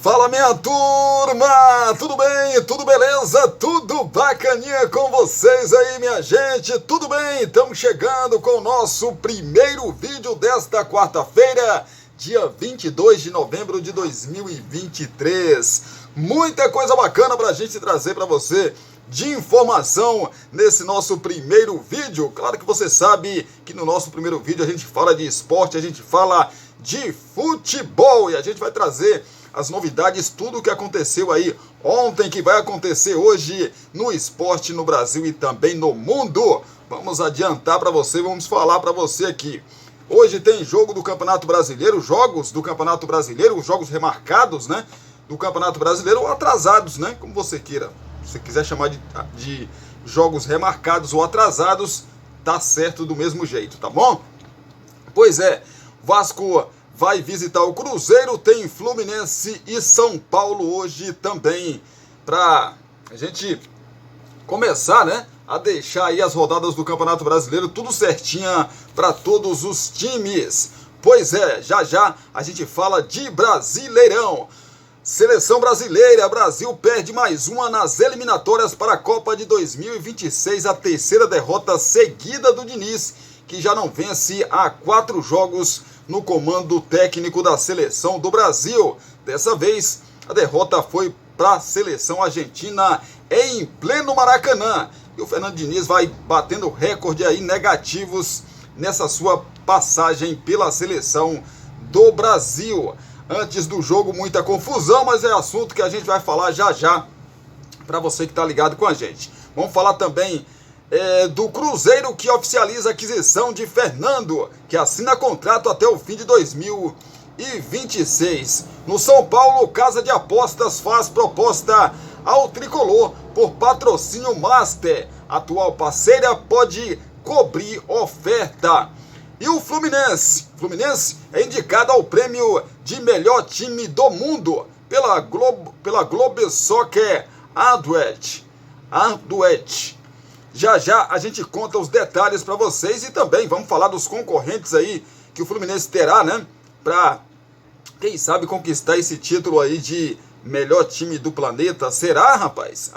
Fala, minha turma, tudo bem? Tudo beleza? Tudo bacaninha com vocês aí, minha gente? Tudo bem? Estamos chegando com o nosso primeiro vídeo desta quarta-feira, dia 22 de novembro de 2023. Muita coisa bacana pra gente trazer pra você de informação nesse nosso primeiro vídeo. Claro que você sabe que no nosso primeiro vídeo a gente fala de esporte, a gente fala de futebol e a gente vai trazer as novidades, tudo o que aconteceu aí ontem, que vai acontecer hoje no esporte no Brasil e também no mundo. Vamos adiantar para você, vamos falar para você aqui. Hoje tem jogo do Campeonato Brasileiro, jogos do Campeonato Brasileiro, os jogos remarcados, né, do Campeonato Brasileiro, ou atrasados, né, como você queira. Se você quiser chamar de jogos remarcados ou atrasados, tá certo do mesmo jeito, tá bom? Pois é, Vasco vai visitar o Cruzeiro, tem Fluminense e São Paulo hoje também, para a gente começar, né, a deixar aí as rodadas do Campeonato Brasileiro tudo certinha para todos os times. Pois é, já já a gente fala de Brasileirão. Seleção brasileira, Brasil perde mais uma nas eliminatórias para a Copa de 2026, a terceira derrota seguida do Diniz, que já não vence há 4 jogos no comando técnico da seleção do Brasil. Dessa vez, a derrota foi para a seleção argentina em pleno Maracanã. E o Fernando Diniz vai batendo recorde aí negativos nessa sua passagem pela seleção do Brasil. Antes do jogo, muita confusão, mas é assunto que a gente vai falar já já para você que está ligado com a gente. Vamos falar também do Cruzeiro, que oficializa a aquisição de Fernando, que assina contrato até o fim de 2026. No São Paulo, Casa de Apostas faz proposta ao Tricolor por patrocínio Master. Atual parceira pode cobrir oferta. E o Fluminense é indicado ao prêmio de melhor time do mundo pela Globo Soccer Awards. Já já a gente conta os detalhes para vocês e também vamos falar dos concorrentes aí que o Fluminense terá, né? Para, quem sabe, conquistar esse título aí de melhor time do planeta. Será, rapaz?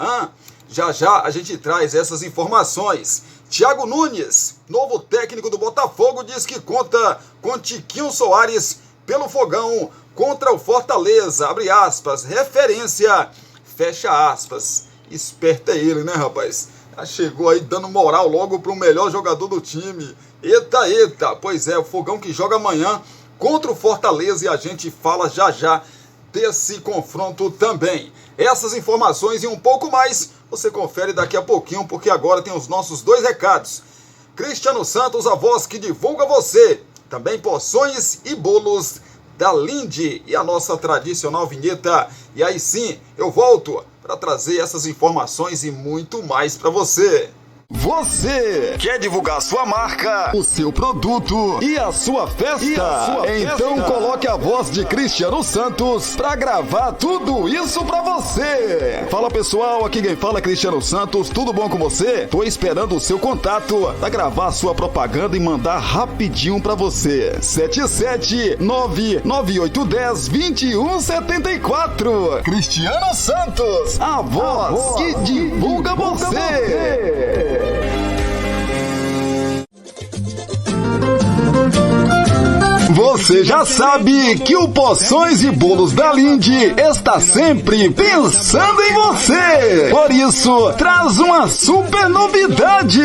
Já já a gente traz essas informações. Thiago Nunes, novo técnico do Botafogo, diz que conta com Tiquinho Soares pelo fogão contra o Fortaleza. Abre aspas, referência, fecha aspas. Esperto é ele, né, rapaz? Já chegou aí dando moral logo para o melhor jogador do time. Eita. Pois é, o Fogão que joga amanhã contra o Fortaleza e a gente fala já já desse confronto também. Essas informações e um pouco mais você confere daqui a pouquinho, porque agora tem os nossos 2 recados. Cristiano Santos, a voz que divulga você. Também porções e bolos da Linde e a nossa tradicional vinheta. E aí sim, eu volto para trazer essas informações e muito mais para você. Você quer divulgar sua marca, o seu produto e a sua festa? Então coloque a voz de Cristiano Santos para gravar tudo isso para você. Fala, pessoal, aqui quem fala é Cristiano Santos, tudo bom com você? Tô esperando o seu contato para gravar sua propaganda e mandar rapidinho para você. 77998102174. Cristiano Santos, a voz que divulga você. Você já sabe que o Porções e Bolos da Linde está sempre pensando em você. Por isso, traz uma super novidade.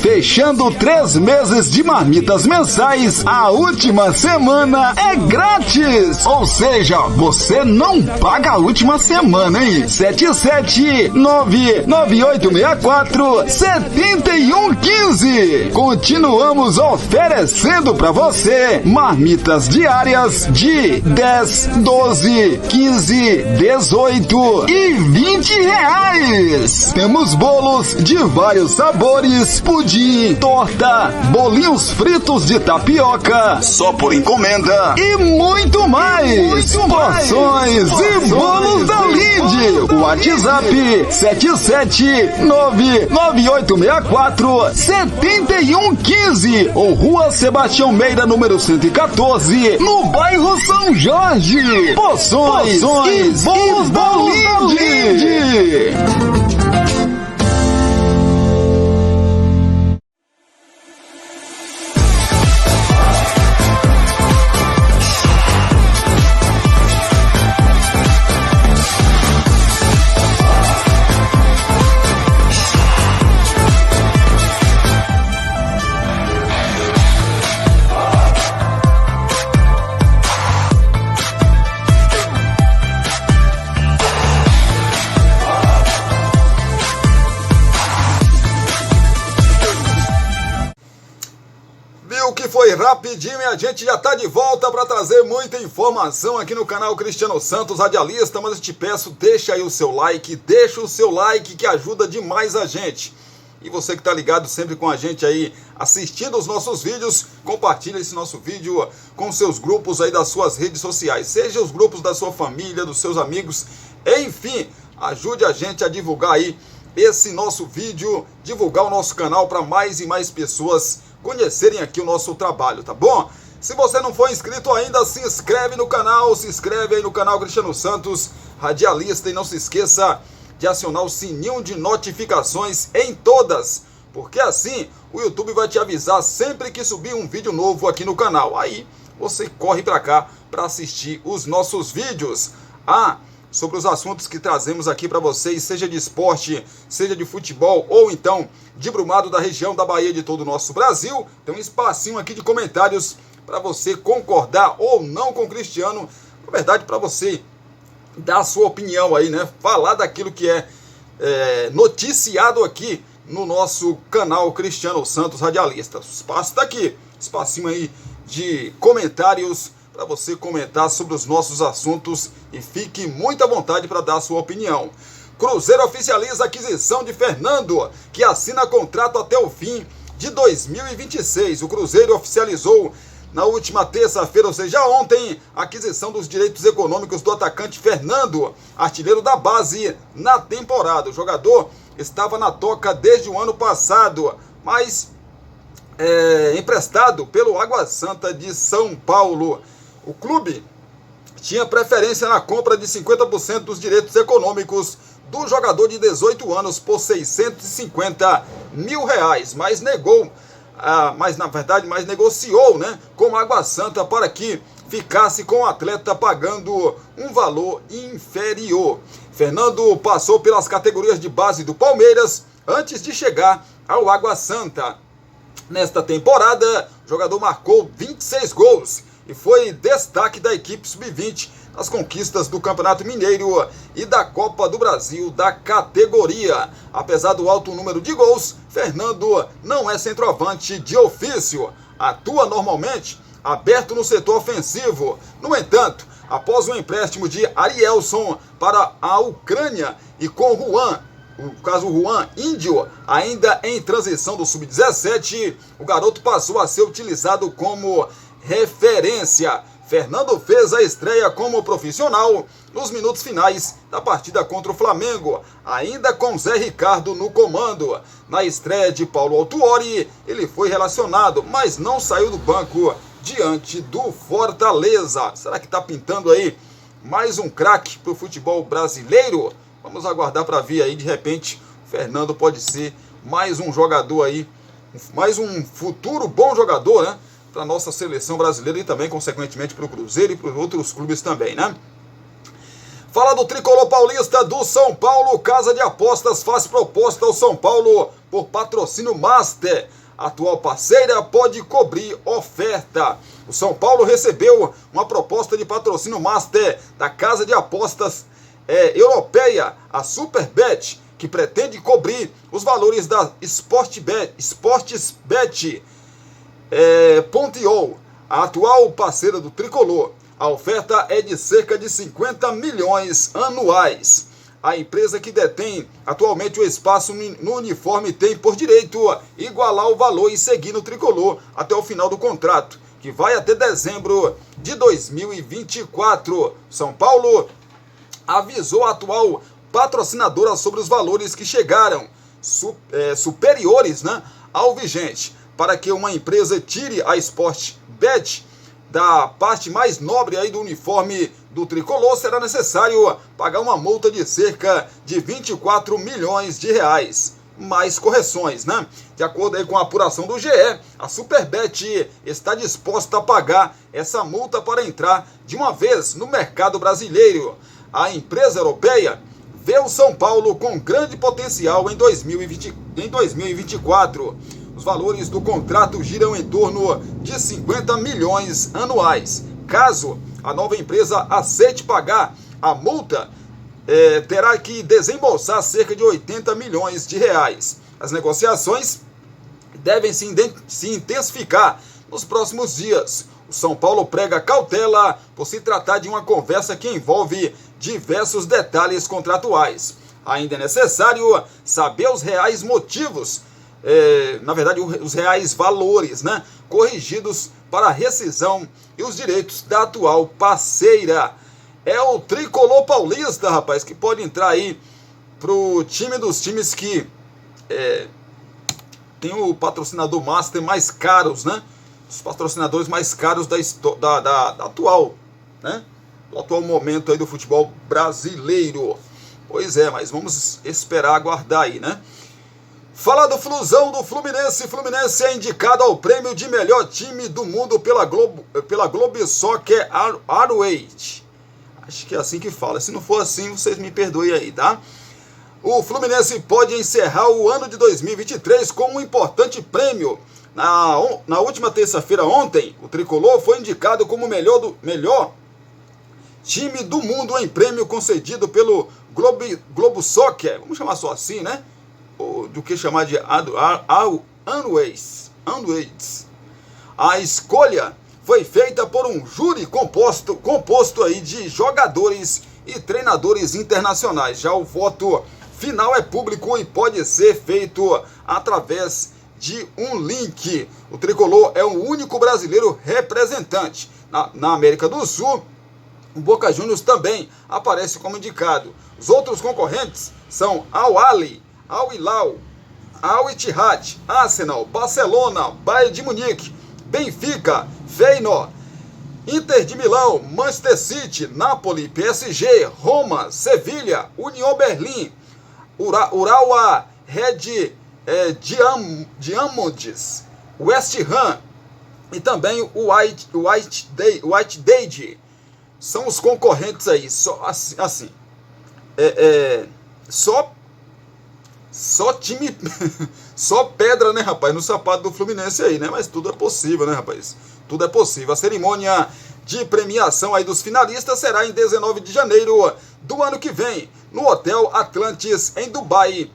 Fechando 3 meses de marmitas mensais, a última semana é grátis. Ou seja, você não paga a última semana, hein? 77998647115. Continuamos oferecendo para você marmitas diárias de 10, 12, 15, 18 e 20 reais. Temos bolos de vários sabores, pudim, torta, bolinhos fritos de tapioca, só por encomenda e muito mais. Porções e bolos da Linde. O WhatsApp 77998647115 ou Rua Sebastião Meira, número 114, no bairro São Jorge. Poções e bolos da Linde. Que foi rapidinho e a gente já tá de volta para trazer muita informação aqui no canal Cristiano Santos Radialista, mas eu te peço, deixa aí o seu like, que ajuda demais a gente. E você que tá ligado sempre com a gente aí, assistindo os nossos vídeos, compartilha esse nosso vídeo com seus grupos aí das suas redes sociais, seja os grupos da sua família, dos seus amigos, enfim, ajude a gente a divulgar aí esse nosso vídeo, divulgar o nosso canal para mais e mais pessoas conhecerem aqui o nosso trabalho, tá bom? Se você não for inscrito ainda, se inscreve no canal, se inscreve aí no canal Cristiano Santos Radialista e não se esqueça de acionar o sininho de notificações em todas, porque assim o YouTube vai te avisar sempre que subir um vídeo novo aqui no canal. Aí você corre para cá para assistir os nossos vídeos. Sobre os assuntos que trazemos aqui para vocês, seja de esporte, seja de futebol ou então de Brumado, da região da Bahia, de todo o nosso Brasil. Tem um espacinho aqui de comentários para você concordar ou não com o Cristiano, na verdade para você dar a sua opinião aí, né? Falar daquilo que é noticiado aqui no nosso canal Cristiano Santos Radialista. O espaço está aqui, espacinho aí de comentários para você comentar sobre os nossos assuntos e fique muito à vontade para dar a sua opinião. Cruzeiro oficializa a aquisição de Fernando, que assina contrato até o fim de 2026. O Cruzeiro oficializou na última terça-feira, ou seja, ontem, a aquisição dos direitos econômicos do atacante Fernando, artilheiro da base na temporada. O jogador estava na toca desde o ano passado, mas emprestado pelo Água Santa de São Paulo. O clube tinha preferência na compra de 50% dos direitos econômicos do jogador de 18 anos por R$650 mil, mas negociou, né, com a Água Santa para que ficasse com o atleta pagando um valor inferior. Fernando passou pelas categorias de base do Palmeiras antes de chegar ao Água Santa. Nesta temporada, o jogador marcou 26 gols e foi destaque da equipe sub-20 nas conquistas do Campeonato Mineiro e da Copa do Brasil da categoria. Apesar do alto número de gols, Fernando não é centroavante de ofício. Atua normalmente aberto no setor ofensivo. No entanto, após o empréstimo de Arielson para a Ucrânia e com Juan, o caso Juan Índio, ainda em transição do sub-17, o garoto passou a ser utilizado como referência. Fernando fez a estreia como profissional nos minutos finais da partida contra o Flamengo, ainda com Zé Ricardo no comando. Na estreia de Paulo Autuori, ele foi relacionado, mas não saiu do banco diante do Fortaleza. Será que está pintando aí mais um craque para o futebol brasileiro? Vamos aguardar para ver aí, de repente, Fernando pode ser mais um jogador aí, mais um futuro bom jogador, né? Para a nossa seleção brasileira e também, consequentemente, para o Cruzeiro e para os outros clubes também, né? Fala do tricolor paulista do São Paulo. Casa de Apostas faz proposta ao São Paulo por patrocínio Master. A atual parceira pode cobrir oferta. O São Paulo recebeu uma proposta de patrocínio Master da Casa de Apostas europeia, a Superbet, que pretende cobrir os valores da Sportsbet. Pontiou, a atual parceira do tricolor. A oferta é de cerca de 50 milhões anuais. A empresa que detém atualmente o espaço no uniforme tem por direito igualar o valor e seguir no tricolor até o final do contrato, que vai até dezembro de 2024. São Paulo avisou a atual patrocinadora sobre os valores que chegaram superiores, né, ao vigente. Para que uma empresa tire a Sportbet da parte mais nobre aí do uniforme do tricolor, será necessário pagar uma multa de cerca de 24 milhões de reais. Mais correções, né? De acordo aí com a apuração do GE, a Superbet está disposta a pagar essa multa para entrar de uma vez no mercado brasileiro. A empresa europeia vê o São Paulo com grande potencial em 2024. Os valores do contrato giram em torno de 50 milhões anuais. Caso a nova empresa aceite pagar a multa, terá que desembolsar cerca de 80 milhões de reais. As negociações devem se intensificar nos próximos dias. O São Paulo prega cautela por se tratar de uma conversa que envolve diversos detalhes contratuais. Ainda é necessário saber os reais motivos, na verdade os reais valores, né, corrigidos para a rescisão e os direitos da atual parceira. É o tricolor paulista, rapaz, que pode entrar aí pro time dos times que tem o patrocinador master mais caros, né? Os patrocinadores mais caros da atual, né? Do atual momento aí do futebol brasileiro. Pois é, mas vamos esperar, aguardar aí, né? Falar do Flusão do Fluminense. Fluminense é indicado ao prêmio de melhor time do mundo pela Globo Soccer Awards. Acho que é assim que fala. Se não for assim, vocês me perdoem aí, tá? O Fluminense pode encerrar o ano de 2023 com um importante prêmio. Na última terça-feira, ontem, o tricolor foi indicado como o melhor time do mundo em prêmio concedido pelo Globo Soccer. Vamos chamar só assim, né? Do que chamar de Awards. A escolha foi feita por um júri composto aí de jogadores e treinadores internacionais. Já o voto final é público e pode ser feito através de um link. O tricolor é o único brasileiro representante. Na América do Sul, o Boca Juniors também aparece como indicado. Os outros concorrentes são Al-Ahly, Al-Hilal, Al-Ittihad, Arsenal, Barcelona, Bayern de Munique, Benfica, Feyenoord, Inter de Milão, Manchester City, Napoli, PSG, Roma, Sevilha, União Berlim, Urawa Red Diamonds, West Ham e também o Wydad. São os concorrentes aí, só assim. Só time, só pedra, né, rapaz, no sapato do Fluminense aí, né? Mas tudo é possível, né, rapaz? Tudo é possível. A cerimônia de premiação aí dos finalistas será em 19 de janeiro do ano que vem, no Hotel Atlantis, em Dubai,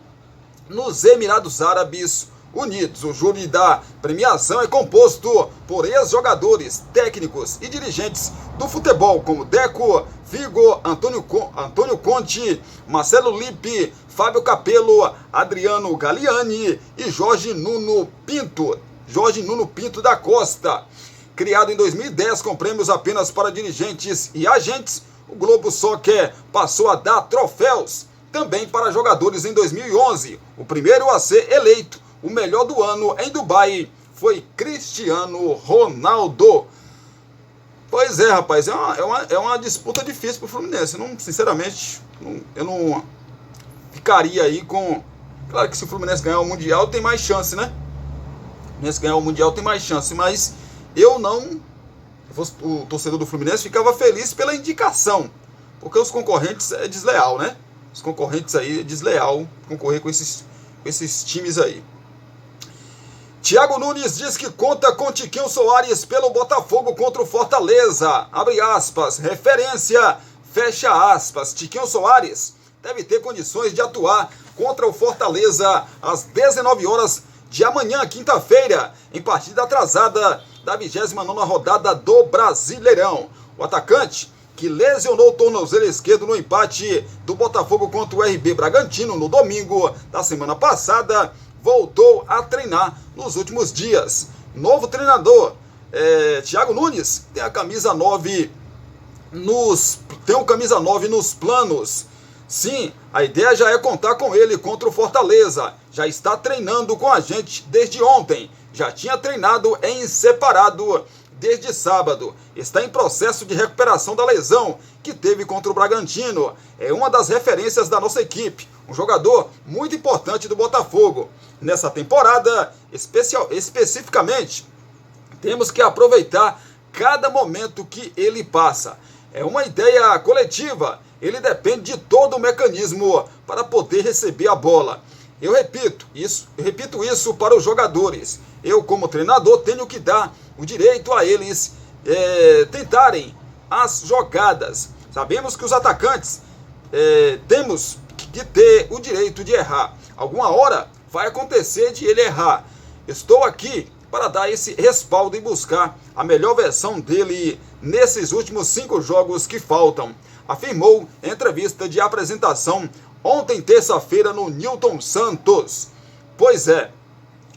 nos Emirados Árabes Unidos. O júri da premiação é composto por ex-jogadores, técnicos e dirigentes do futebol, como Deco, Figo, Antônio Conte, Marcelo Lippe, Fábio Capello, Adriano Galliani e Jorge Nuno Pinto da Costa. Criado em 2010 com prêmios apenas para dirigentes e agentes, o Globo Soccer passou a dar troféus também para jogadores em 2011. O primeiro a ser eleito o melhor do ano em Dubai foi Cristiano Ronaldo. Pois é, rapaz, é uma disputa difícil para o Fluminense. Sinceramente, eu não ficaria aí com... Claro que se o Fluminense ganhar o Mundial tem mais chance, né? O Fluminense ganhar o Mundial tem mais chance, mas eu não... O torcedor do Fluminense ficava feliz pela indicação, porque os concorrentes é desleal, né? Os concorrentes aí é desleal concorrer com esses times aí. Thiago Nunes diz que conta com Tiquinho Soares pelo Botafogo contra o Fortaleza. Abre aspas, referência, fecha aspas. Tiquinho Soares deve ter condições de atuar contra o Fortaleza às 19 horas de amanhã, quinta-feira, em partida atrasada da 29ª rodada do Brasileirão. O atacante, que lesionou o tornozelo esquerdo no empate do Botafogo contra o RB Bragantino no domingo da semana passada, voltou a treinar nos últimos dias. Novo treinador, Thiago Nunes, tem a camisa 9 nos planos. Sim, a ideia já é contar com ele contra o Fortaleza. Já está treinando com a gente desde ontem. Já tinha treinado em separado desde sábado. Está em processo de recuperação da lesão que teve contra o Bragantino. É uma das referências da nossa equipe. Um jogador muito importante do Botafogo. Nessa temporada, especificamente, temos que aproveitar cada momento que ele passa. É uma ideia coletiva. Ele depende de todo o mecanismo para poder receber a bola. Eu repito isso para os jogadores. Eu, como treinador, tenho que dar o direito a eles tentarem as jogadas. Sabemos que os atacantes temos que ter o direito de errar. Alguma hora vai acontecer de ele errar. Estou aqui para dar esse respaldo e buscar a melhor versão dele nesses últimos 5 jogos que faltam, afirmou em entrevista de apresentação ontem, terça-feira, no Newton Santos. Pois é,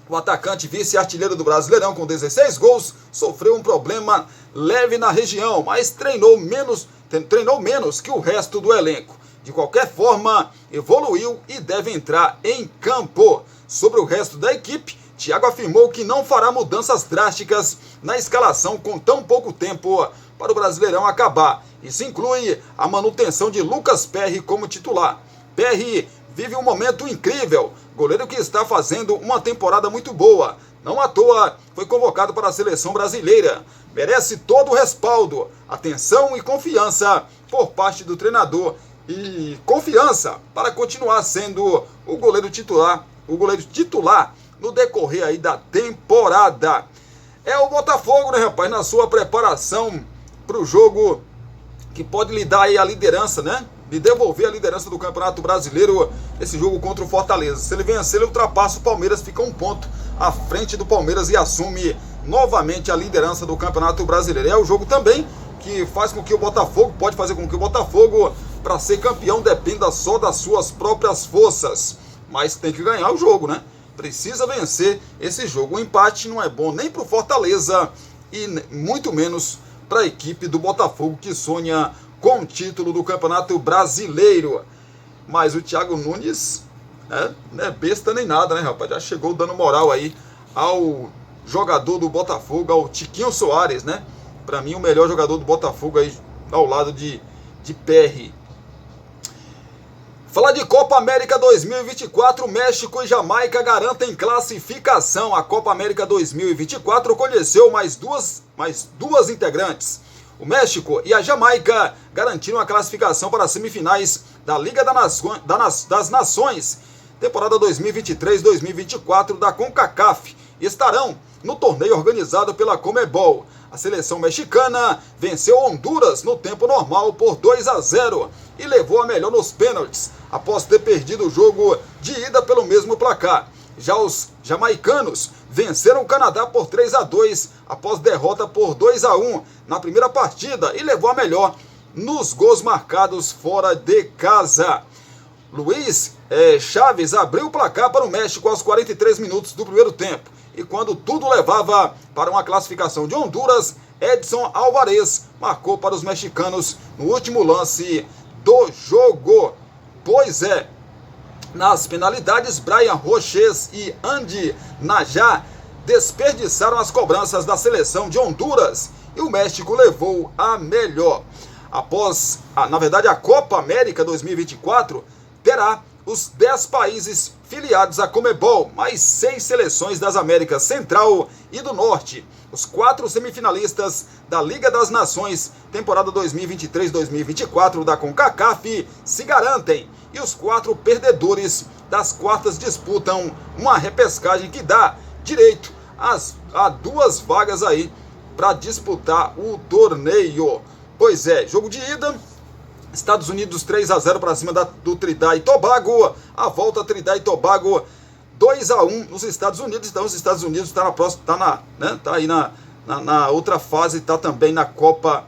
o atacante vice-artilheiro do Brasileirão com 16 gols sofreu um problema leve na região, mas treinou menos que o resto do elenco. De qualquer forma, evoluiu e deve entrar em campo. Sobre o resto da equipe, Thiago afirmou que não fará mudanças drásticas na escalação com tão pouco tempo para o Brasileirão acabar. Isso inclui a manutenção de Lucas Perry como titular. Perry vive um momento incrível, goleiro que está fazendo uma temporada muito boa. Não à toa foi convocado para a seleção brasileira. Merece todo o respaldo, atenção e confiança por parte do treinador e confiança para continuar sendo o goleiro titular no decorrer aí da temporada. É o Botafogo, né, rapaz, na sua preparação para o jogo que pode lhe dar aí a liderança, né? De devolver a liderança do Campeonato Brasileiro, esse jogo contra o Fortaleza. Se ele vencer, ele ultrapassa o Palmeiras, fica um ponto à frente do Palmeiras e assume novamente a liderança do Campeonato Brasileiro. É o jogo também que faz com que o Botafogo, pode fazer com que o Botafogo, para ser campeão, dependa só das suas próprias forças. Mas tem que ganhar o jogo, né? Precisa vencer esse jogo. O empate não é bom nem para o Fortaleza e muito menos para a equipe do Botafogo, que sonha com o título do Campeonato Brasileiro. Mas o Thiago Nunes não é besta nem nada, né, rapaz? Já chegou dando moral aí ao jogador do Botafogo, ao Tiquinho Soares, né? Para mim, o melhor jogador do Botafogo aí ao lado de Perry. Falar de Copa América 2024, México e Jamaica garantem classificação. A Copa América 2024 conheceu mais duas integrantes. O México e a Jamaica garantiram a classificação para as semifinais da Liga das Nações, temporada 2023-2024 da CONCACAF, e estarão no torneio organizado pela Conmebol. A seleção mexicana venceu Honduras no tempo normal por 2-0 e levou a melhor nos pênaltis, após ter perdido o jogo de ida pelo mesmo placar. Já os jamaicanos venceram o Canadá por 3-2 após derrota por 2-1 na primeira partida e levou a melhor nos gols marcados fora de casa. Luiz Chaves abriu o placar para o México aos 43 minutos do primeiro tempo. E quando tudo levava para uma classificação de Honduras, Edson Alvarez marcou para os mexicanos no último lance do jogo. Pois é, nas penalidades, Brian Roches e Andy Najá desperdiçaram as cobranças da seleção de Honduras e o México levou a melhor. A Copa América 2024 terá os 10 países filiados à Conmebol, mais 6 seleções das Américas Central e do Norte. Os 4 semifinalistas da Liga das Nações, temporada 2023-2024 da CONCACAF, se garantem. E os 4 perdedores das quartas disputam uma repescagem que dá direito a 2 vagas aí para disputar o torneio. Pois é, jogo de ida, Estados Unidos 3-0 para cima do Trinidad e Tobago. A volta Trinidad e Tobago 2-1 nos Estados Unidos. Então os Estados Unidos está aí na outra fase, está também na Copa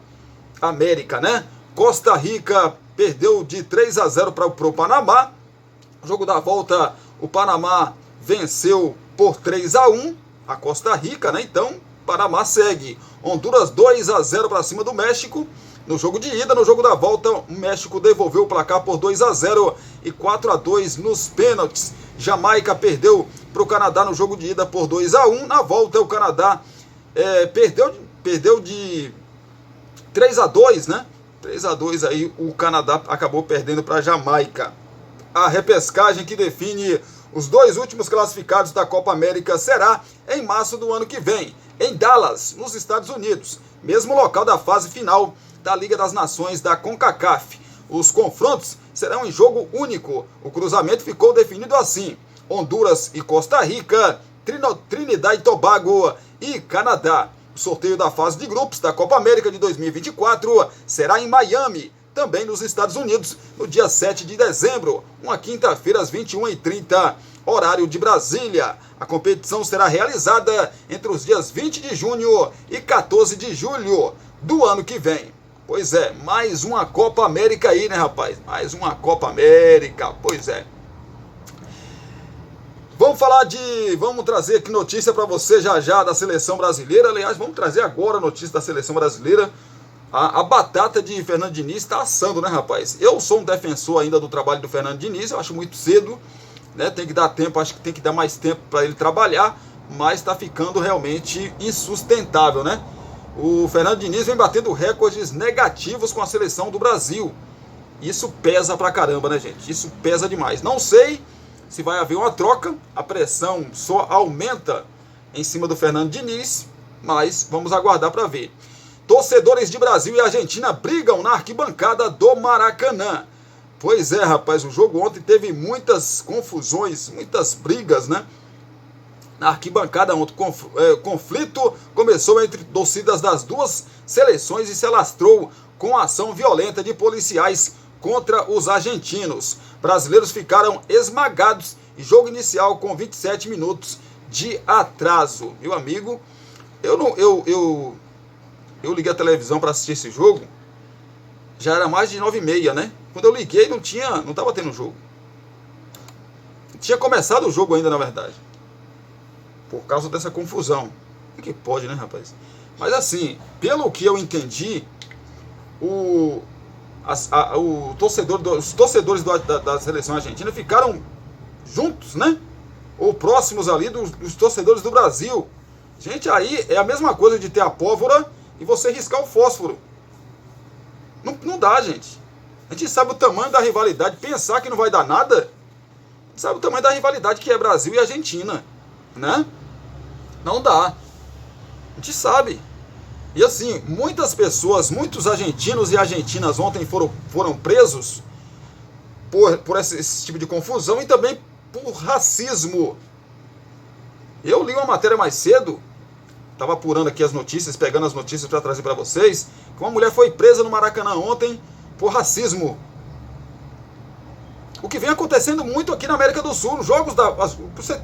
América, né? Costa Rica perdeu de 3-0 para o Panamá. Jogo da volta, o Panamá venceu por 3-1 a Costa Rica, né? Então Panamá segue. Honduras 2-0 para cima do México. No jogo de ida, no jogo da volta, o México devolveu o placar por 2-0 e 4-2 nos pênaltis. Jamaica perdeu para o Canadá no jogo de ida por 2-1. Na volta, o Canadá perdeu de 3-2, né? 3-2 aí o Canadá acabou perdendo para a Jamaica. A repescagem que define os dois últimos classificados da Copa América será em março do ano que vem, em Dallas, nos Estados Unidos, mesmo local da fase final da Liga das Nações da CONCACAF. Os confrontos serão em jogo único. O cruzamento ficou definido assim: Honduras e Costa Rica, Trinidad e Tobago e Canadá. O sorteio da fase de grupos da Copa América de 2024 será em Miami, também nos Estados Unidos, no dia 7 de dezembro, uma quinta-feira às 21h30, horário de Brasília. A competição será realizada entre os dias 20 de junho e 14 de julho do ano que vem. Pois é, mais uma Copa América aí, né, rapaz? Mais uma Copa América, pois é. Vamos trazer aqui notícia para você já da seleção brasileira. Aliás, vamos trazer agora a notícia da seleção brasileira. A batata de Fernando Diniz está assando, né, rapaz? Eu sou um defensor ainda do trabalho do Fernando Diniz, eu acho muito cedo, né? Tem que dar tempo, acho que tem que dar mais tempo para ele trabalhar, mas está ficando realmente insustentável, né? O Fernando Diniz vem batendo recordes negativos com a seleção do Brasil. Isso pesa pra caramba, né, gente? Isso pesa demais. Não sei se vai haver uma troca, a pressão só aumenta em cima do Fernando Diniz, mas vamos aguardar para ver. Torcedores de Brasil e Argentina brigam na arquibancada do Maracanã. Pois é, rapaz, o jogo ontem teve muitas confusões, muitas brigas, né? Na arquibancada ontem, conflito começou entre torcidas das duas seleções e se alastrou com ação violenta de policiais contra os argentinos. Brasileiros ficaram esmagados e jogo inicial com 27 minutos de atraso. Meu amigo, eu liguei a televisão para assistir esse jogo, já era mais de 9h30, né? Quando eu liguei não estava tendo jogo. Tinha começado o jogo ainda, na verdade. Por causa dessa confusão. Como é que pode, né, rapaz? Mas assim, pelo que eu entendi, os torcedores da seleção argentina ficaram juntos, né? Ou próximos ali dos torcedores do Brasil. Gente, aí é a mesma coisa de ter a pólvora e você riscar o fósforo. Não dá, gente. A gente sabe o tamanho da rivalidade. Pensar que não vai dar nada, a gente sabe o tamanho da rivalidade que é Brasil e Argentina, né? Não dá. A gente sabe. E assim, muitas pessoas, muitos argentinos e argentinas ontem foram presos por esse tipo de confusão e também por racismo. Eu li uma matéria mais cedo, estava apurando aqui as notícias, pegando as notícias para trazer para vocês, que uma mulher foi presa no Maracanã ontem por racismo. O que vem acontecendo muito aqui na América do Sul,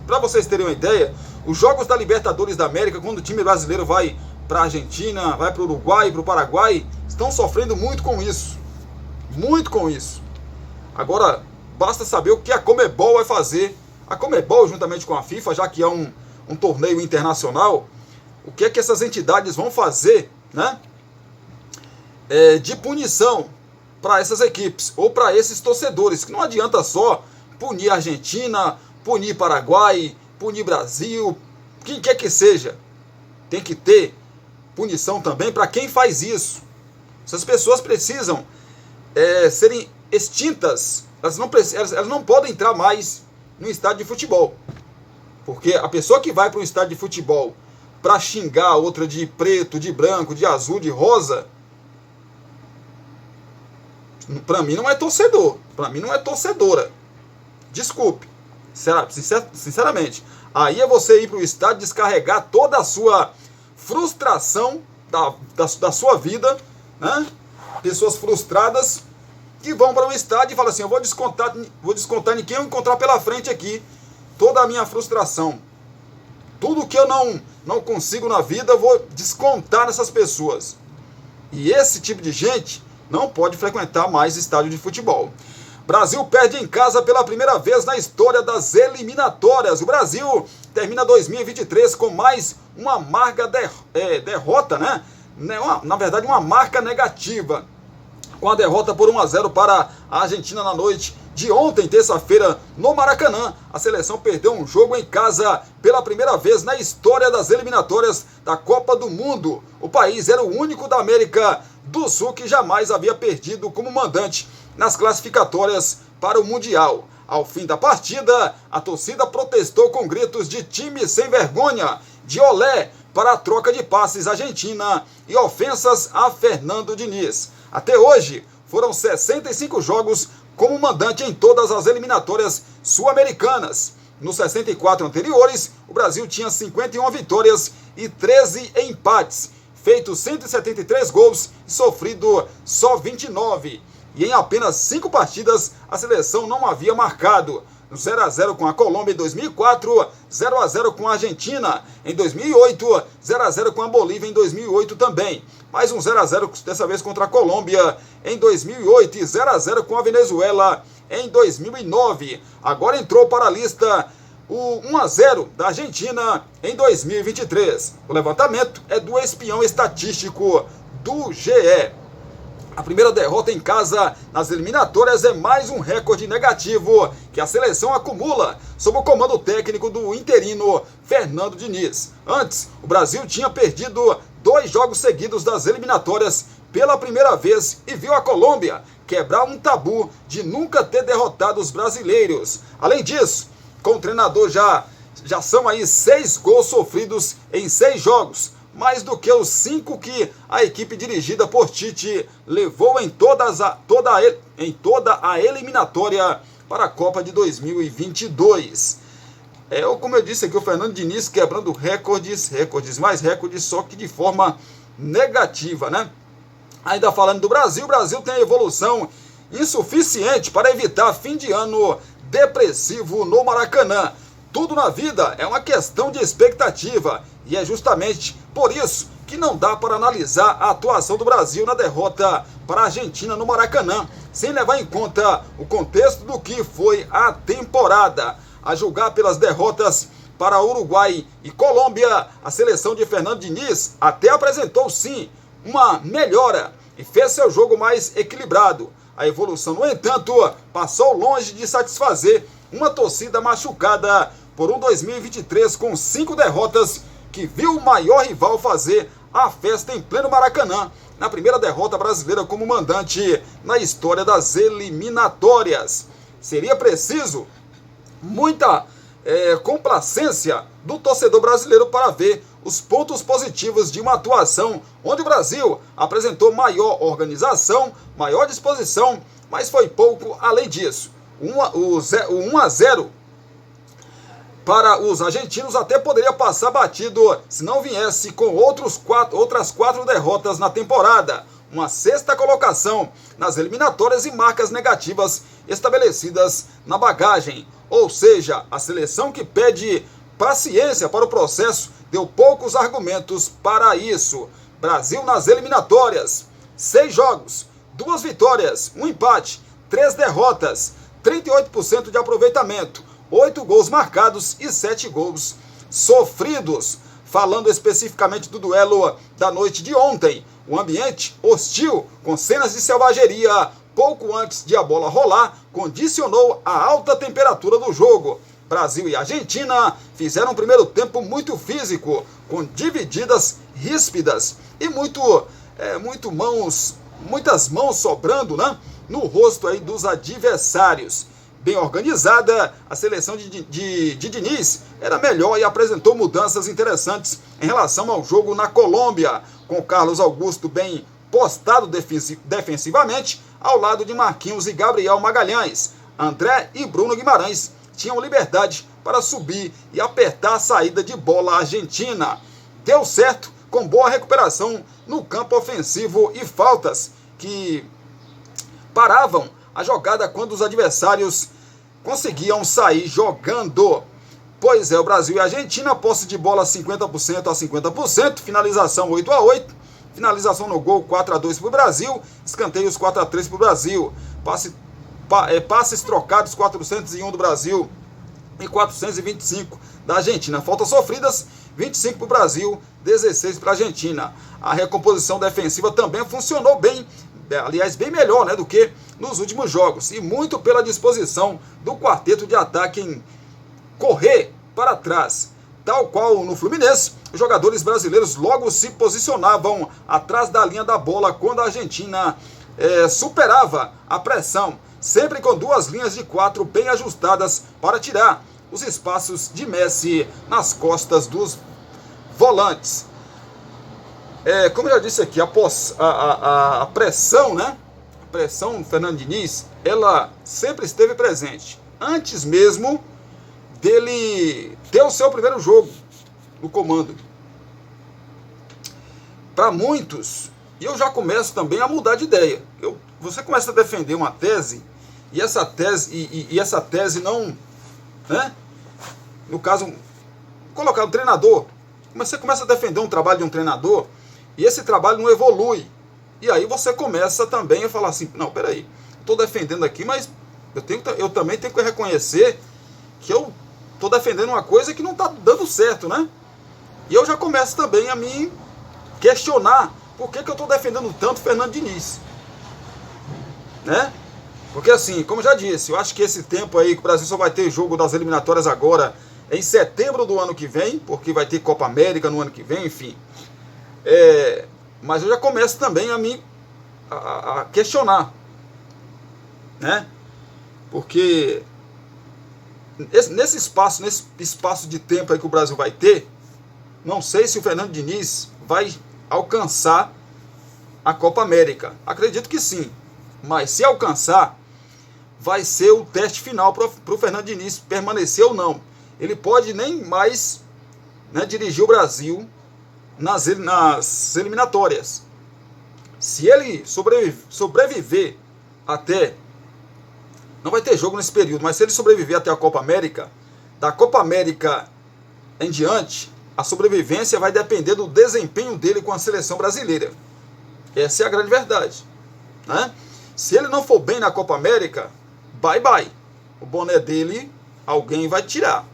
para vocês terem uma ideia, os jogos da Libertadores da América, quando o time brasileiro vai para a Argentina, vai para o Uruguai, para o Paraguai, estão sofrendo muito com isso. Muito com isso. Agora, basta saber o que a Conmebol vai fazer. A Conmebol, juntamente com a FIFA, já que é um torneio internacional, o que é que essas entidades vão fazer, né? De punição para essas equipes, ou para esses torcedores, que não adianta só punir a Argentina, punir Paraguai, punir Brasil, quem quer que seja. Tem que ter punição também para quem faz isso. Essas pessoas precisam serem extintas. Elas não podem entrar mais no estádio de futebol. Porque a pessoa que vai para um estádio de futebol para xingar a outra de preto, de branco, de azul, de rosa, para mim não é torcedor. Para mim não é torcedora. Desculpe. Sinceramente. Aí é você ir para o estádio descarregar toda a sua frustração da sua vida, né? Pessoas frustradas que vão para o estádio e falam assim: eu vou descontar em quem eu encontrar pela frente aqui toda a minha frustração. Tudo que eu não consigo na vida, eu vou descontar nessas pessoas. E esse tipo de gente não pode frequentar mais estádio de futebol. Brasil perde em casa pela primeira vez na história das eliminatórias. O Brasil termina 2023 com mais uma amarga derrota, né? Na verdade, uma marca negativa. com a derrota por 1-0 para a Argentina na noite de ontem, terça-feira, no Maracanã. A seleção perdeu um jogo em casa pela primeira vez na história das eliminatórias da Copa do Mundo. O país era o único da América do Sul que jamais havia perdido como mandante nas classificatórias para o Mundial. Ao fim da partida, a torcida protestou com gritos de time sem vergonha, de olé para a troca de passes argentina e ofensas a Fernando Diniz. Até hoje, foram 65 jogos como mandante em todas as eliminatórias sul-americanas. Nos 64 anteriores, o Brasil tinha 51 vitórias e 13 empates, feito 173 gols e sofrido só 29. E em apenas 5 partidas, a seleção não havia marcado. 0-0 com a Colômbia em 2004, 0-0 com a Argentina em 2008, 0-0 com a Bolívia em 2008 também. Mais um 0-0 dessa vez contra a Colômbia em 2008 e 0-0 com a Venezuela em 2009. Agora entrou para a lista o 1-0 da Argentina em 2023. O levantamento é do espião estatístico do GE. A primeira derrota em casa nas eliminatórias é mais um recorde negativo que a seleção acumula sob o comando técnico do interino Fernando Diniz. Antes, o Brasil tinha perdido 2 jogos seguidos das eliminatórias pela primeira vez e viu a Colômbia quebrar um tabu de nunca ter derrotado os brasileiros. Além disso, com o treinador já são aí 6 gols sofridos em 6 jogos. Mais do que os 5 que a equipe dirigida por Tite levou em toda a eliminatória para a Copa de 2022. Como eu disse aqui, o Fernando Diniz quebrando recordes, só que de forma negativa, né? Ainda falando do Brasil, o Brasil tem evolução insuficiente para evitar fim de ano depressivo no Maracanã. Tudo na vida é uma questão de expectativa e é justamente por isso que não dá para analisar a atuação do Brasil na derrota para a Argentina no Maracanã, sem levar em conta o contexto do que foi a temporada. A julgar pelas derrotas para Uruguai e Colômbia, a seleção de Fernando Diniz até apresentou sim uma melhora e fez seu jogo mais equilibrado. A evolução, no entanto, passou longe de satisfazer uma torcida machucada por um 2023 com 5 derrotas, que viu o maior rival fazer a festa em pleno Maracanã, na primeira derrota brasileira como mandante na história das eliminatórias. Seria preciso muita complacência do torcedor brasileiro para ver os pontos positivos de uma atuação onde o Brasil apresentou maior organização, maior disposição, mas foi pouco além disso. O 1-0 para os argentinos até poderia passar batido se não viesse com outras 4 derrotas na temporada. Uma 6ª colocação nas eliminatórias e marcas negativas estabelecidas na bagagem. Ou seja, a seleção que pede paciência para o processo deu poucos argumentos para isso. Brasil nas eliminatórias: 6 jogos, 2 vitórias, 1 empate, 3 derrotas, 38% de aproveitamento, 8 gols marcados e 7 gols sofridos. Falando especificamente do duelo da noite de ontem, o ambiente hostil, com cenas de selvageria pouco antes de a bola rolar, condicionou a alta temperatura do jogo. Brasil e Argentina fizeram um primeiro tempo muito físico, com divididas ríspidas e muitas mãos sobrando, né, no rosto aí dos adversários. Bem organizada, a seleção de Diniz era melhor e apresentou mudanças interessantes em relação ao jogo na Colômbia, com Carlos Augusto bem postado defensivamente, ao lado de Marquinhos e Gabriel Magalhães. André e Bruno Guimarães tinham liberdade para subir e apertar a saída de bola argentina. Deu certo, com boa recuperação no campo ofensivo e faltas que paravam a jogada quando os adversários conseguiam sair jogando. Pois é, o Brasil e a Argentina, posse de bola 50% a 50%, finalização 8-8, finalização no gol 4-2 para o Brasil, escanteios 4-3 para o Brasil, passes trocados 401 do Brasil e 425 da Argentina. Faltas sofridas 25 para o Brasil, 16 para a Argentina. A recomposição defensiva também funcionou bem aliás, bem melhor, né, do que nos últimos jogos, e muito pela disposição do quarteto de ataque em correr para trás. Tal qual no Fluminense, os jogadores brasileiros logo se posicionavam atrás da linha da bola quando a Argentina superava a pressão, sempre com duas linhas de 4 bem ajustadas para tirar os espaços de Messi nas costas dos volantes. Como eu já disse aqui, a pressão, né? A pressão do Fernando Diniz, ela sempre esteve presente, antes mesmo dele ter o seu primeiro jogo no comando. Para muitos, e eu já começo também a mudar de ideia. Você começa a defender uma tese, e essa tese não, né? No caso, colocar o treinador, você começa a defender um trabalho de um treinador, e esse trabalho não evolui. E aí você começa também a falar assim, não, peraí, estou defendendo aqui, mas eu também tenho que reconhecer que eu estou defendendo uma coisa que não está dando certo, né? E eu já começo também a me questionar por que eu estou defendendo tanto Fernando Diniz, né? Porque assim, como eu já disse, eu acho que esse tempo aí que o Brasil só vai ter jogo das eliminatórias agora em setembro do ano que vem, porque vai ter Copa América no ano que vem, enfim. Mas eu já começo também a me questionar, né? Porque nesse espaço de tempo aí que o Brasil vai ter, não sei se o Fernando Diniz vai alcançar a Copa América. Acredito que sim, mas se alcançar, vai ser o teste final para o Fernando Diniz permanecer ou não. Ele pode nem mais, né, dirigir o Brasil nas eliminatórias. Se ele sobreviver até... Não vai ter jogo nesse período, mas se ele sobreviver até a Copa América, da Copa América em diante, a sobrevivência vai depender do desempenho dele com a seleção brasileira. Essa é a grande verdade, né? Se ele não for bem na Copa América, bye bye. O boné dele, alguém vai tirar,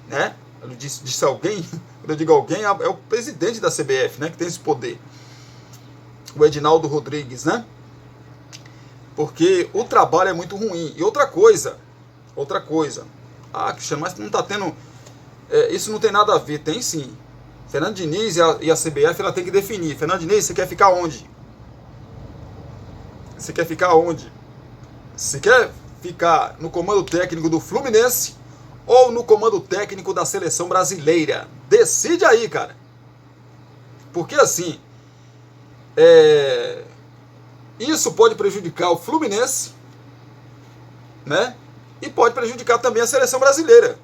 né? Eu disse alguém, quando eu digo alguém, é o presidente da CBF, né, que tem esse poder. O Edinaldo Rodrigues, né? Porque o trabalho é muito ruim. E outra coisa. Cristiano, mas não está tendo... isso não tem nada a ver. Tem sim. Fernando Diniz e a CBF, ela tem que definir. Fernando Diniz, você quer ficar onde? Você quer ficar no comando técnico do Fluminense ou no comando técnico da seleção brasileira? Decide aí, cara. Porque assim... isso pode prejudicar o Fluminense, né? E pode prejudicar também a seleção brasileira.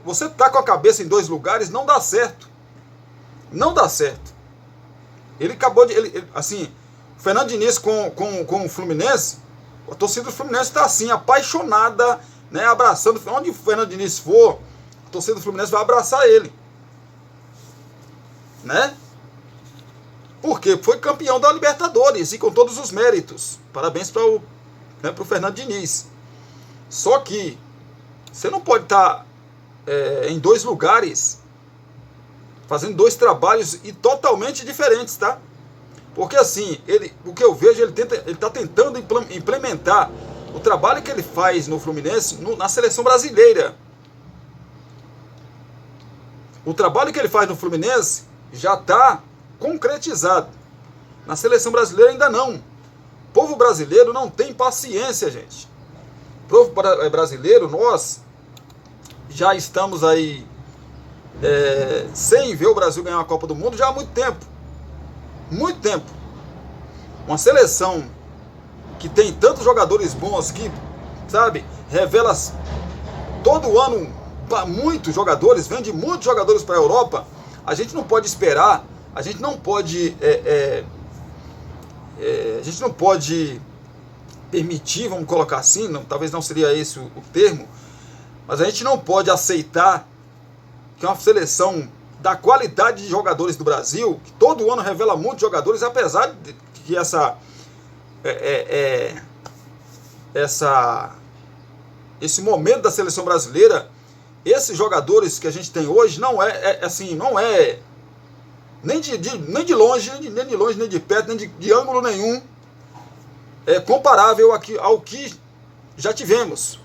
Você tá com a cabeça em dois lugares, não dá certo. Não dá certo. Ele acabou de... assim, o Fernando Diniz com o Fluminense, a torcida do Fluminense está assim, apaixonada, né? Abraçando. Onde o Fernando Diniz for, a torcida do Fluminense vai abraçar ele, né? Porque foi campeão da Libertadores e com todos os méritos. Parabéns para o Fernando Diniz. Só que você não pode estar em dois lugares, fazendo dois trabalhos e totalmente diferentes, tá? Porque assim, o que eu vejo, ele está tentando implementar o trabalho que ele faz no Fluminense na seleção brasileira. O trabalho que ele faz no Fluminense já está concretizado. Na seleção brasileira ainda não. O povo brasileiro não tem paciência, gente. O povo brasileiro, nós já estamos aí sem ver o Brasil ganhar uma Copa do Mundo já há muito tempo. Muito tempo. Uma seleção que tem tantos jogadores bons que, sabe, revela todo ano muitos jogadores, vende muitos jogadores para a Europa. A gente não pode esperar. A gente não pode permitir, vamos colocar assim, talvez não seria esse o termo, mas a gente não pode aceitar que uma seleção da qualidade de jogadores do Brasil, que todo ano revela muitos jogadores, apesar de que esse momento da seleção brasileira, esses jogadores que a gente tem hoje não nem de longe, nem de perto, nem de ângulo nenhum, comparável ao que já tivemos.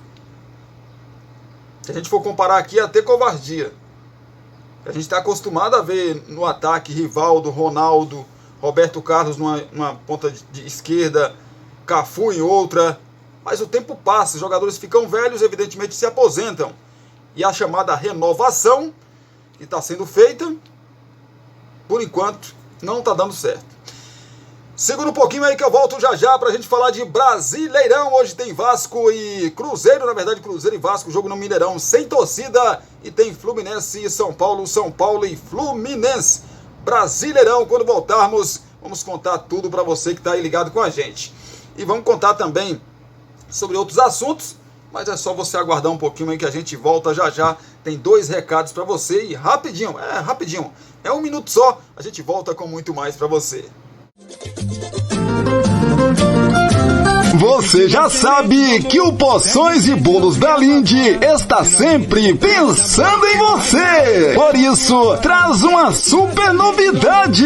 Se a gente for comparar aqui, é até covardia. A gente está acostumado a ver no ataque Rivaldo, Ronaldo, Roberto Carlos numa ponta de esquerda, Cafu em outra. Mas o tempo passa, os jogadores ficam velhos, evidentemente se aposentam. E a chamada renovação, que está sendo feita, por enquanto, não está dando certo. Segura um pouquinho aí que eu volto já para a gente falar de Brasileirão. Hoje tem Vasco e Cruzeiro, na verdade Cruzeiro e Vasco, jogo no Mineirão sem torcida. E tem Fluminense e São Paulo e Fluminense. Brasileirão, quando voltarmos, vamos contar tudo para você que está aí ligado com a gente. E vamos contar também sobre outros assuntos, mas é só você aguardar um pouquinho aí que a gente volta já. Tem 2 recados para você e rapidinho, é 1 minuto só, a gente volta com muito mais para você. Você já sabe que o Poções e Bolos da Linde está sempre pensando em você. Por isso, traz uma super novidade.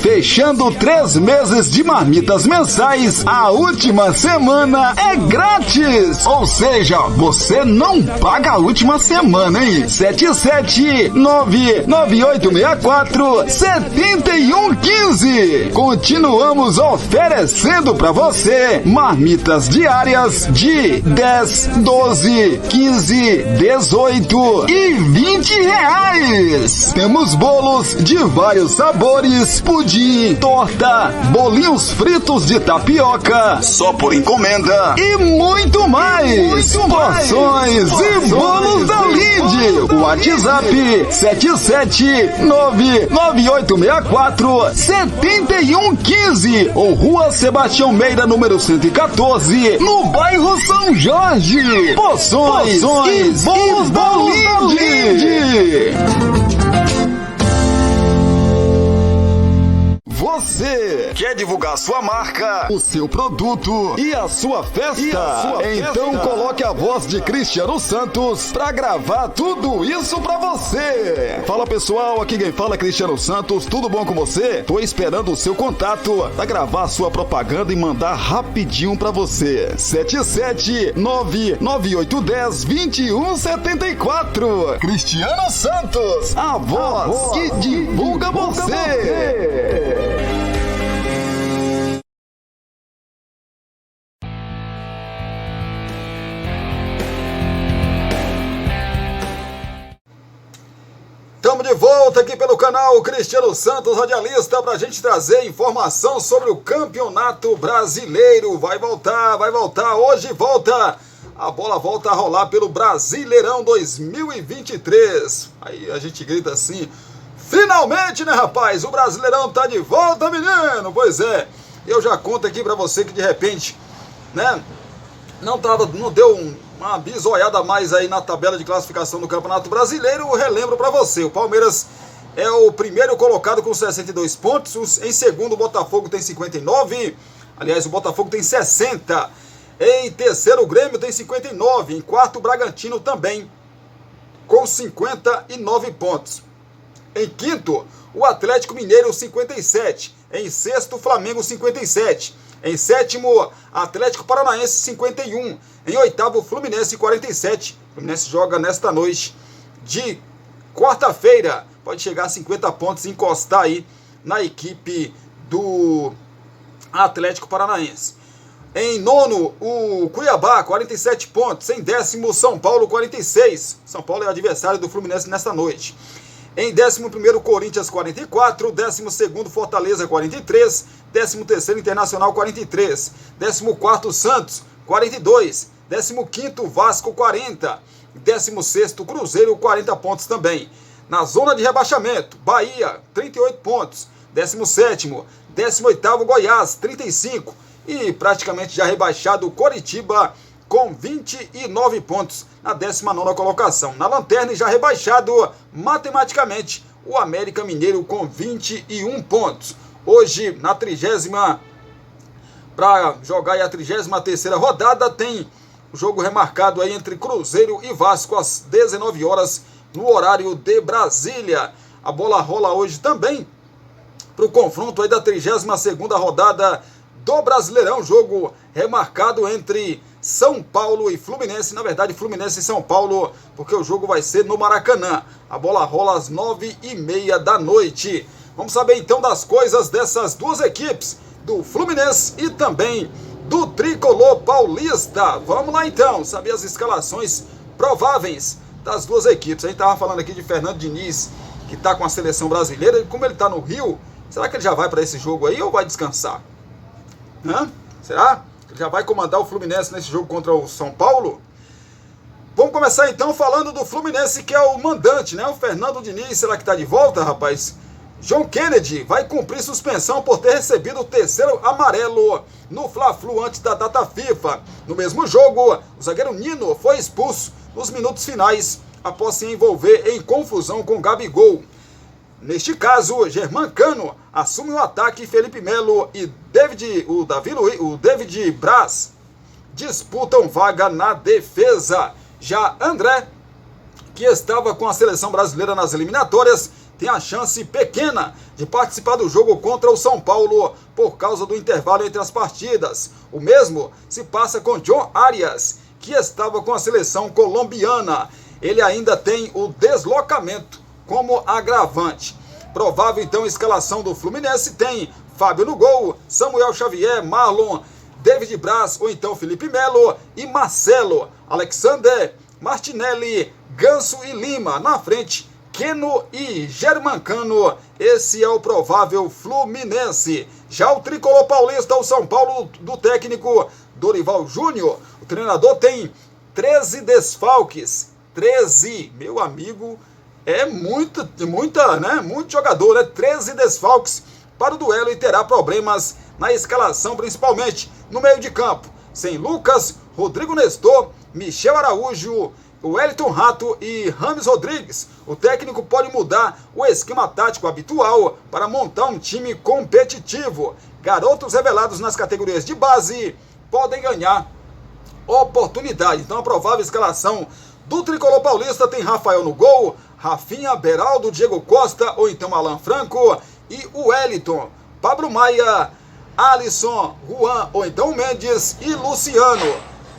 Fechando 3 meses de marmitas mensais, a última semana é grátis. Ou seja, você não paga a última semana, hein? 77998647115. Continuamos oferecendo para você marmitas diárias de 10, 12, 15, 18 e 20 reais. Temos bolos de vários sabores, pudim, torta, bolinhos fritos de tapioca, só por encomenda e muito mais. Porções e Bolos da Linde. WhatsApp 77998647115 ou Rua Sebastião Meira, número 114, no bairro São Jorge. Poções e Bolos da Linde. Você quer divulgar sua marca, o seu produto e a sua festa? Então coloque a voz de Cristiano Santos pra gravar tudo isso pra você. Fala pessoal, aqui quem fala é Cristiano Santos, tudo bom com você? Tô esperando o seu contato pra gravar sua propaganda e mandar rapidinho pra você. 77998102174. Cristiano Santos, a voz que divulga você. Estamos de volta aqui pelo canal Cristiano Santos, radialista, para a gente trazer informação sobre o Campeonato Brasileiro. Vai voltar, hoje volta. A bola volta a rolar pelo Brasileirão 2023. Aí a gente grita assim, finalmente, né, rapaz? O Brasileirão tá de volta, menino. Pois é, eu já conto aqui para você que de repente, né, não deu uma bisoiada a mais aí na tabela de classificação do Campeonato Brasileiro. Eu relembro para você, o Palmeiras é o primeiro colocado com 62 pontos, em segundo o Botafogo tem 59, aliás o Botafogo tem 60, em terceiro o Grêmio tem 59, em quarto o Bragantino também com 59 pontos, em quinto o Atlético Mineiro 57, em sexto o Flamengo 57, em sétimo, Atlético Paranaense 51. Em oitavo, Fluminense 47. O Fluminense joga nesta noite de quarta-feira. Pode chegar a 50 pontos e encostar aí na equipe do Atlético Paranaense. Em nono, o Cuiabá, 47 pontos. Em décimo, São Paulo, 46. São Paulo é o adversário do Fluminense nesta noite. Em 11º, Corinthians, 44. 12º, Fortaleza, 43. 13º, Internacional, 43. 14º, Santos, 42. 15º, Vasco, 40. 16º, Cruzeiro, 40 pontos também. Na zona de rebaixamento, Bahia, 38 pontos. 17º, 18º, Goiás, 35. E praticamente já rebaixado, Coritiba, com 29 pontos na 19ª colocação. Na lanterna e já rebaixado matematicamente o América Mineiro com 21 pontos. Hoje, na 30ª, para jogar aí a 33ª rodada, tem o jogo remarcado aí entre Cruzeiro e Vasco às 19 horas no horário de Brasília. A bola rola hoje também para o confronto aí da 32ª rodada do Brasileirão, jogo remarcado entre São Paulo e Fluminense, na verdade Fluminense e São Paulo, porque o jogo vai ser no Maracanã. A bola rola às 9h30 da noite. Vamos saber então das coisas dessas duas equipes, do Fluminense e também do Tricolor Paulista. Vamos lá então, saber as escalações prováveis das duas equipes. A gente estava falando aqui de Fernando Diniz, que está com a seleção brasileira, e como ele está no Rio, será que ele já vai para esse jogo aí ou vai descansar? Será? Ele já vai comandar o Fluminense nesse jogo contra o São Paulo? Vamos começar então falando do Fluminense, que é o mandante, né? O Fernando Diniz, será que está de volta, rapaz? John Kennedy vai cumprir suspensão por ter recebido o terceiro amarelo no Fla-Flu antes da data FIFA. No mesmo jogo, o zagueiro Nino foi expulso nos minutos finais após se envolver em confusão com Gabigol. Neste caso, Germancano assume o ataque, Felipe Melo e o David Braz disputam vaga na defesa. Já André, que estava com a seleção brasileira nas eliminatórias, tem a chance pequena de participar do jogo contra o São Paulo por causa do intervalo entre as partidas. O mesmo se passa com John Arias, que estava com a seleção colombiana. Ele ainda tem o deslocamento como agravante. Provável então escalação do Fluminense tem Fábio no gol, Samuel Xavier, Marlon, David Braz ou então Felipe Melo e Marcelo, Alexander, Martinelli, Ganso e Lima. Na frente, Keno e Germancano. Esse é o provável Fluminense. Já o Tricolor Paulista, o São Paulo do técnico Dorival Júnior, o treinador tem 13 desfalques. 13, meu amigo, é muito jogador, né? 13 desfalques para o duelo e terá problemas na escalação, principalmente no meio de campo. Sem Lucas, Rodrigo Nestor, Michel Araújo, Wellington Rato e Rames Rodrigues. O técnico pode mudar o esquema tático habitual para montar um time competitivo. Garotos revelados nas categorias de base podem ganhar oportunidade. Então a provável escalação do Tricolor Paulista tem Rafael no gol, Rafinha, Beraldo, Diego Costa ou então Alan Franco e o Wellington, Pablo Maia, Alisson, Juan ou então Mendes e Luciano,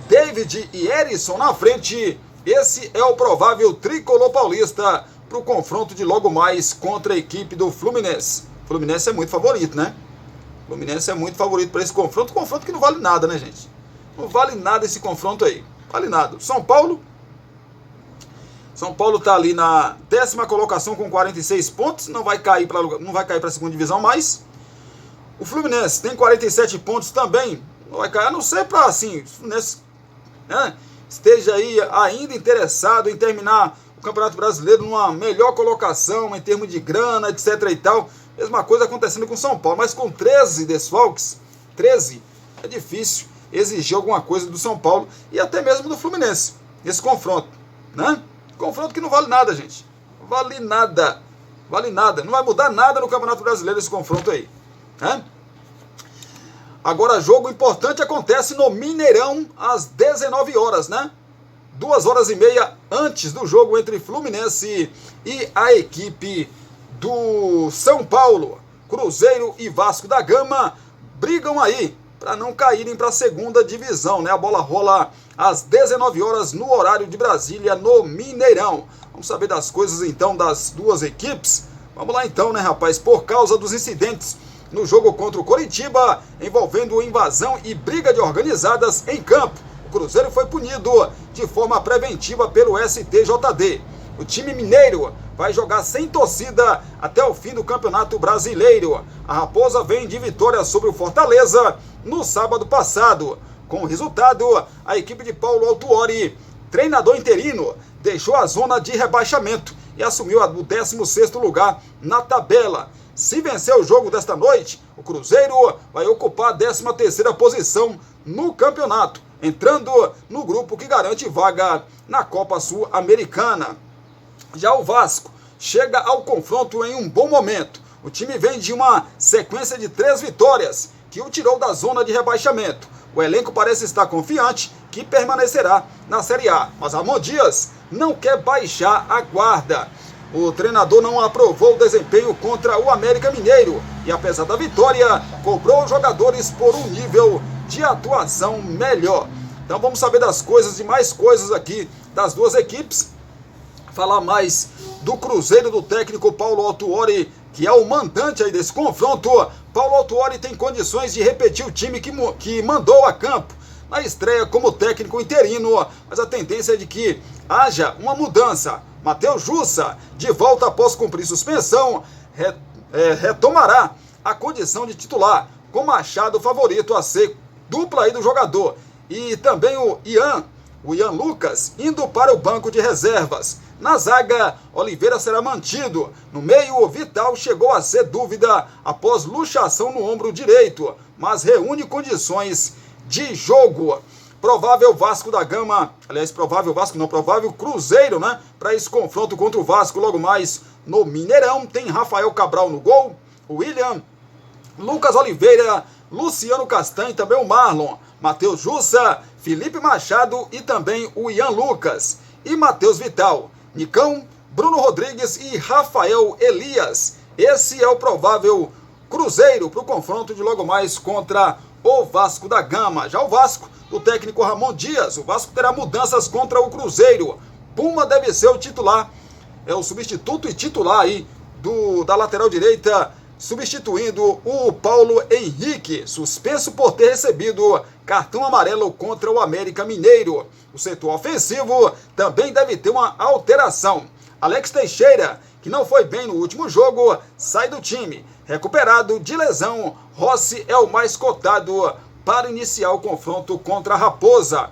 David e Erisson na frente. Esse é o provável Tricolor Paulista para o confronto de logo mais contra a equipe do Fluminense. O Fluminense é muito favorito, né? O Fluminense é muito favorito para esse confronto. Confronto que não vale nada, né, gente? Não vale nada esse confronto aí. Vale nada. São Paulo está ali na 10ª colocação com 46 pontos. Não vai cair para a segunda divisão mais. O Fluminense tem 47 pontos também. Não vai cair, a não ser para assim, o Fluminense, né, esteja aí ainda interessado em terminar o Campeonato Brasileiro numa melhor colocação em termos de grana, etc e tal. Mesma coisa acontecendo com o São Paulo, mas com 13 desfalques, 13, é difícil exigir alguma coisa do São Paulo e até mesmo do Fluminense, esse confronto, né? Confronto que não vale nada, gente. Vale nada. Vale nada. Não vai mudar nada no Campeonato Brasileiro esse confronto aí, né? Agora, jogo importante acontece no Mineirão às 19 horas, né? 2h30 antes do jogo entre Fluminense e a equipe do São Paulo. Cruzeiro e Vasco da Gama brigam aí para não caírem para a segunda divisão, né? A bola rola às 19 horas no horário de Brasília, no Mineirão. Vamos saber das coisas então das duas equipes? Vamos lá então, né, rapaz? Por causa dos incidentes no jogo contra o Coritiba, envolvendo invasão e briga de organizadas em campo, o Cruzeiro foi punido de forma preventiva pelo STJD. O time mineiro vai jogar sem torcida até o fim do Campeonato Brasileiro. A Raposa vem de vitória sobre o Fortaleza no sábado passado. Com o resultado, a equipe de Paulo Autuori, treinador interino, deixou a zona de rebaixamento e assumiu o 16º lugar na tabela. Se vencer o jogo desta noite, o Cruzeiro vai ocupar a 13ª posição no campeonato, entrando no grupo que garante vaga na Copa Sul-Americana. Já o Vasco chega ao confronto em um bom momento. O time vem de uma sequência de 3 vitórias que o tirou da zona de rebaixamento. O elenco parece estar confiante que permanecerá na Série A, mas Ramon Dias não quer baixar a guarda. O treinador não aprovou o desempenho contra o América Mineiro e, apesar da vitória, cobrou os jogadores por um nível de atuação melhor. Então vamos saber das coisas e mais coisas aqui das duas equipes. Falar mais do Cruzeiro do técnico Paulo Autuori, que é o mandante aí desse confronto. Paulo Autuori tem condições de repetir o time que mandou a campo na estreia como técnico interino, mas a tendência é de que haja uma mudança. Matheus Jussa, de volta após cumprir suspensão, retomará a condição de titular, com Machado favorito a ser dupla aí do jogador. E também o Ian Lucas, indo para o banco de reservas. Na zaga, Oliveira será mantido. No meio, o Vital chegou a ser dúvida após luxação no ombro direito, mas reúne condições de jogo. Provável Vasco da Gama, aliás, provável Cruzeiro, né? Para esse confronto contra o Vasco logo mais no Mineirão. Tem Rafael Cabral no gol, William, Lucas Oliveira, Luciano Castanho e também o Marlon, Matheus Jussa, Felipe Machado e também o Ian Lucas. E Matheus Vital, Nicão, Bruno Rodrigues e Rafael Elias. Esse é o provável Cruzeiro para o confronto de logo mais contra o Vasco da Gama. Já o Vasco, do técnico Ramon Dias, o Vasco terá mudanças contra o Cruzeiro. Puma deve ser o titular, é o substituto e titular aí da lateral direita, substituindo o Paulo Henrique, suspenso por ter recebido cartão amarelo contra o América Mineiro. O setor ofensivo também deve ter uma alteração. Alex Teixeira, que não foi bem no último jogo, sai do time. Recuperado de lesão, Rossi é o mais cotado para iniciar o confronto contra a Raposa.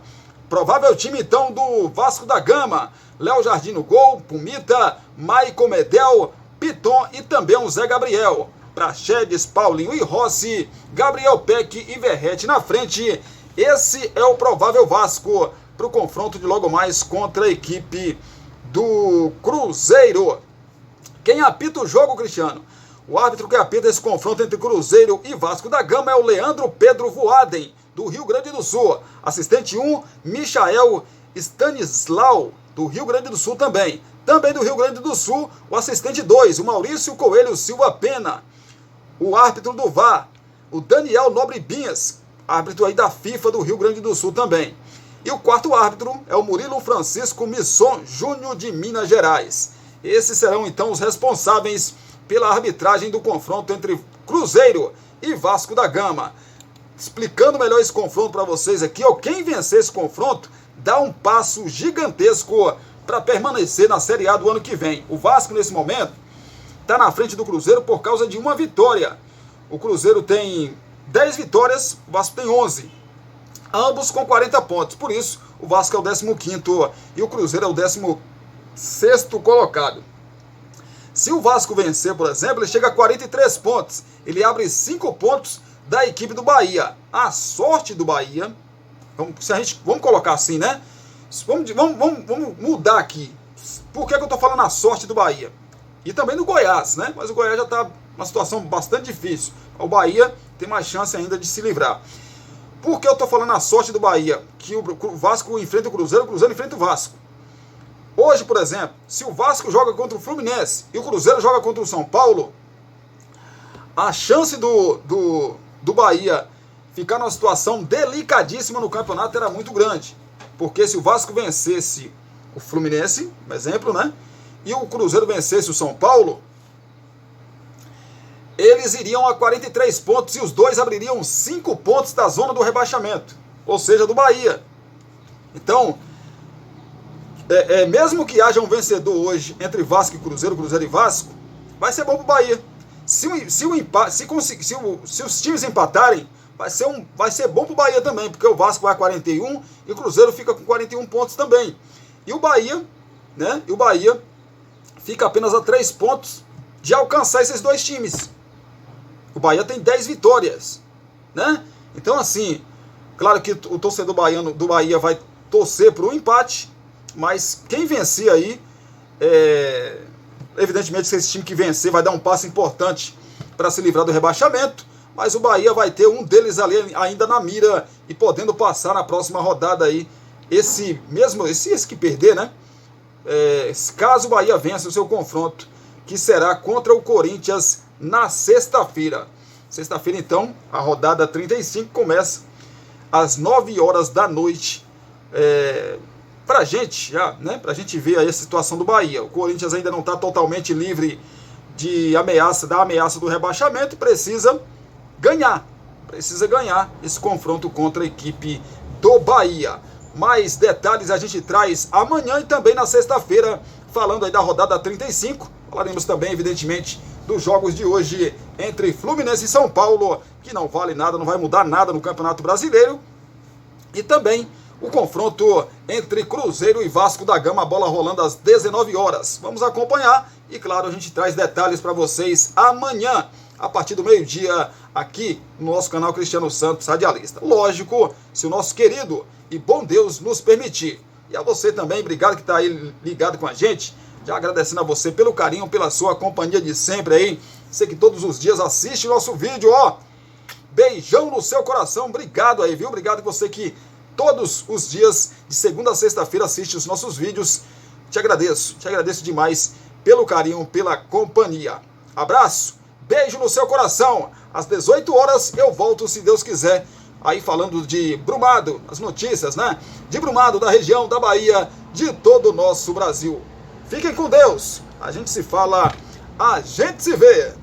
Provável time então do Vasco da Gama: Léo Jardim no gol, Pumita, Maicon Medel, Piton e também o Zé Gabriel. Praxedes, Paulinho e Rossi, Gabriel Peck e Verrete na frente. Esse é o provável Vasco para o confronto de logo mais contra a equipe do Cruzeiro. Quem apita o jogo, Cristiano? O árbitro que apita esse confronto entre Cruzeiro e Vasco da Gama é o Leandro Pedro Voaden, do Rio Grande do Sul. Assistente 1, Michael Stanislau, do Rio Grande do Sul também. Também do Rio Grande do Sul, o assistente 2, o Maurício Coelho Silva Pena. O árbitro do VAR, o Daniel Nobre Binhas, árbitro aí da FIFA do Rio Grande do Sul também. E o quarto árbitro é o Murilo Francisco Misson Júnior de Minas Gerais. Esses serão então os responsáveis pela arbitragem do confronto entre Cruzeiro e Vasco da Gama. Explicando melhor esse confronto para vocês aqui, quem vencer esse confronto dá um passo gigantesco para permanecer na Série A do ano que vem. O Vasco, nesse momento, está na frente do Cruzeiro por causa de uma vitória. O Cruzeiro tem 10 vitórias, o Vasco tem 11. Ambos com 40 pontos. Por isso, o Vasco é o 15º e o Cruzeiro é o 16º colocado. Se o Vasco vencer, por exemplo, ele chega a 43 pontos. Ele abre 5 pontos da equipe do Bahia. A sorte do Bahia, vamos colocar assim, né? Vamos mudar aqui. Por que eu estou falando a sorte do Bahia? E também do Goiás, né? Mas o Goiás já está numa situação bastante difícil. O Bahia tem mais chance ainda de se livrar. Por que eu estou falando a sorte do Bahia? Que o Vasco enfrenta o Cruzeiro enfrenta o Vasco. Hoje, por exemplo, se o Vasco joga contra o Fluminense e o Cruzeiro joga contra o São Paulo, a chance do Bahia ficar numa situação delicadíssima no campeonato era muito grande. Porque se o Vasco vencesse o Fluminense, por exemplo, né? E o Cruzeiro vencesse o São Paulo, eles iriam a 43 pontos e os dois abririam 5 pontos da zona do rebaixamento, ou seja, do Bahia. Então, mesmo que haja um vencedor hoje entre Vasco e Cruzeiro e Vasco, vai ser bom para o Bahia. Se os times empatarem, vai ser bom para o Bahia também, porque o Vasco vai a 41 e o Cruzeiro fica com 41 pontos também. E o Bahia, né? E o Bahia fica apenas a 3 pontos de alcançar esses dois times. O Bahia tem 10 vitórias, né? Então, assim, claro que o torcedor baiano do Bahia vai torcer para o empate, mas quem vencer aí, evidentemente que esse time que vencer vai dar um passo importante para se livrar do rebaixamento, mas o Bahia vai ter um deles ali ainda na mira e podendo passar na próxima rodada aí, esse que perder, né? caso o Bahia vença o seu confronto, que será contra o Corinthians na sexta-feira. Sexta-feira, então, a rodada 35 começa às 9 horas da noite. Pra gente ver aí a situação do Bahia. O Corinthians ainda não está totalmente livre da ameaça do rebaixamento, precisa ganhar esse confronto contra a equipe do Bahia. Mais detalhes a gente traz amanhã e também na sexta-feira, falando aí da rodada 35. Falaremos também, evidentemente, dos jogos de hoje entre Fluminense e São Paulo, que não vale nada, não vai mudar nada no Campeonato Brasileiro. E também o confronto entre Cruzeiro e Vasco da Gama, a bola rolando às 19 horas. Vamos acompanhar e, claro, a gente traz detalhes para vocês amanhã, a partir do meio-dia, aqui no nosso canal Cristiano Santos Radialista. Lógico, se o nosso querido e bom Deus nos permitir. E a você também, obrigado que está aí ligado com a gente. Já agradecendo a você pelo carinho, pela sua companhia de sempre aí. Você que todos os dias assiste nosso vídeo, ó. Beijão no seu coração, obrigado aí, viu? Obrigado você que todos os dias, de segunda a sexta-feira, assiste os nossos vídeos. Te agradeço demais pelo carinho, pela companhia. Abraço, beijo no seu coração. Às 18 horas eu volto, se Deus quiser, aí falando de Brumado, as notícias, né? De Brumado, da região da Bahia, de todo o nosso Brasil. Fiquem com Deus. A gente se fala, a gente se vê.